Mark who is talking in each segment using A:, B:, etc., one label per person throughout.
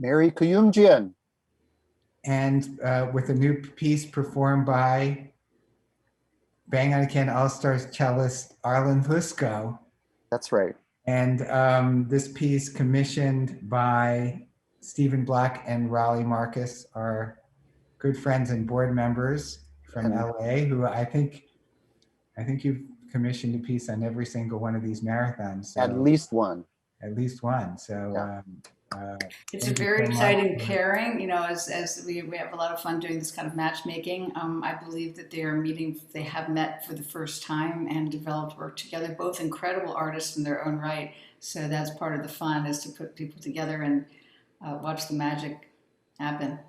A: Mary Kouyoumdjian.
B: And with a new piece performed by Bang on a Can All-Stars cellist Arlen Hlusko.
A: That's right.
B: And this piece commissioned by Stephen Block and Raulee Marcus, our good friends and board members from LA, who I think you've commissioned a piece on every single one of these marathons. So,
A: at least one.
B: At least one. So
C: it's a very exciting pairing, you know, as we have a lot of fun doing this kind of matchmaking. I believe that they have met for the first time and developed work together, both incredible artists in their own right. So that's part of the fun, is to put people together and watch the magic happen.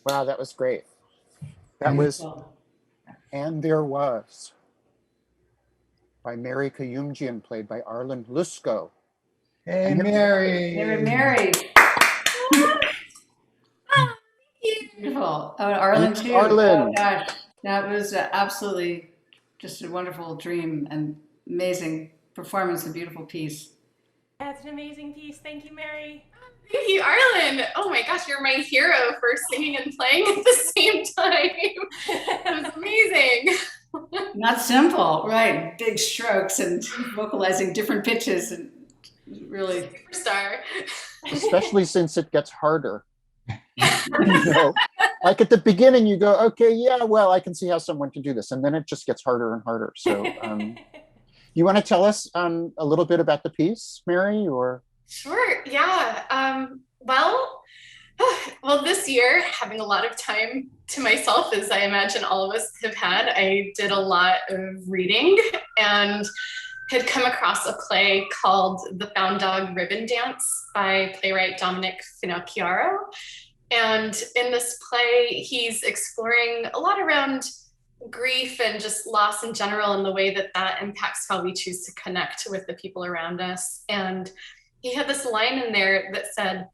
A: Wow, that was great. That was And There Was by Mary Kouyoumdjian, played by Arlen Hlusko.
B: Hey,
A: And
B: Mary.
C: They were married. Beautiful. Oh, Arlen too.
A: Arlen.
C: Oh gosh, that was absolutely just a wonderful dream and amazing performance, a beautiful piece.
D: That's an amazing piece. Thank you, Mary.
E: Thank you, Arlen. Oh my gosh, you're my hero for singing and playing at the same time. That was amazing.
C: Not simple, right? Big strokes and vocalizing different pitches and really.
E: Superstar.
A: Especially since it gets harder. You know, like at the beginning, you go, okay, yeah, well, I can see how someone can do this. And then it just gets harder and harder. So you want to tell us a little bit about the piece, Mary, or?
E: Sure, yeah. Well, this year, having a lot of time to myself, as I imagine all of us have had, I did a lot of reading and had come across a play called The Found Dog Ribbon Dance by playwright Dominic Finocchiaro. And in this play, he's exploring a lot around grief and just loss in general and the way that that impacts how we choose to connect with the people around us. And he had this line in there that said,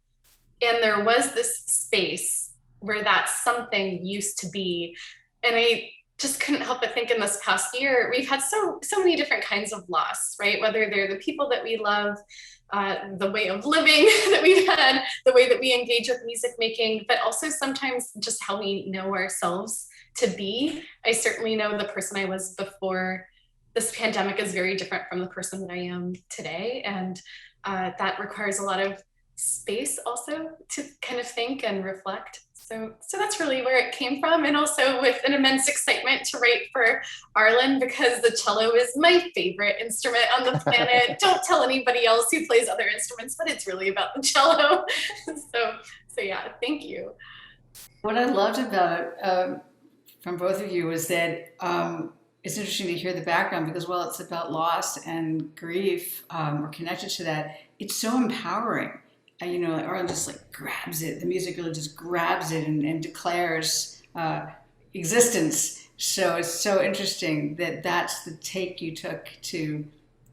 E: and there was this space where that something used to be. And I just couldn't help but think in this past year, we've had so many different kinds of loss, right? Whether they're the people that we love, the way of living that we've had, the way that we engage with music making, but also sometimes just how we know ourselves to be. I certainly know the person I was before this pandemic is very different from the person that I am today. And that requires a lot of space also to kind of think and reflect. So that's really where it came from. And also with an immense excitement to write for Arlen, because the cello is my favorite instrument on the planet. Don't tell anybody else who plays other instruments, but it's really about the cello. So yeah, thank you.
C: What I loved about it from both of you was that it's interesting to hear the background, because while it's about loss and grief, or connected to that, it's so empowering. You know, Arlen just like grabs it. The music really just grabs it and declares existence. So it's so interesting that that's the take you took to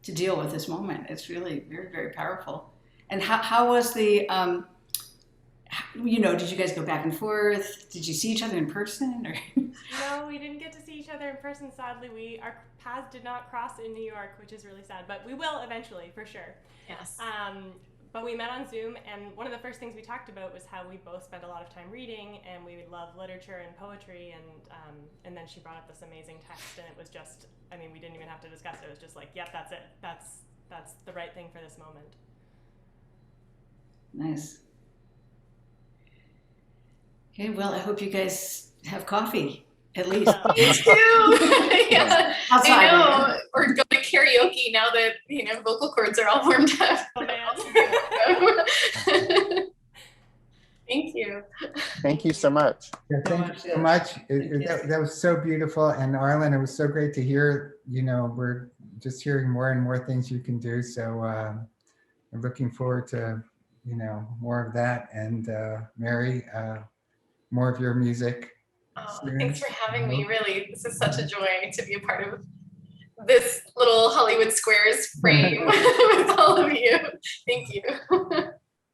C: deal with this moment. It's really very, very powerful. And how was the, you know, did you guys go back and forth? Did you see each other in person? Or?
D: No, we didn't get to see each other in person, sadly. Our paths did not cross in New York, which is really sad, but we will eventually, for sure.
E: Yes.
D: But we met on Zoom, and one of the first things we talked about was how we both spent a lot of time reading, and we love literature and poetry, and then she brought up this amazing text, and it was just, I mean, we didn't even have to discuss it. It was just like, yep, that's it. That's the right thing for this moment.
C: Nice. Okay, well, I hope you guys have coffee, at least.
E: Me too. Yeah,
C: Outside,
E: I know.
C: right?
E: Or go to karaoke now that, you know, vocal cords are all warmed up.
D: Oh, man.
E: Thank you.
A: Thank you so much.
B: Yeah, thank you so much. That was so beautiful. And Arlen, it was so great to hear, you know, we're just hearing more and more things you can do. So I'm looking forward to, you know, more of that. And Mary, more of your music.
E: Oh, thanks for having me. Really, this is such a joy to be a part of this little Hollywood Squares frame with all of you. Thank you.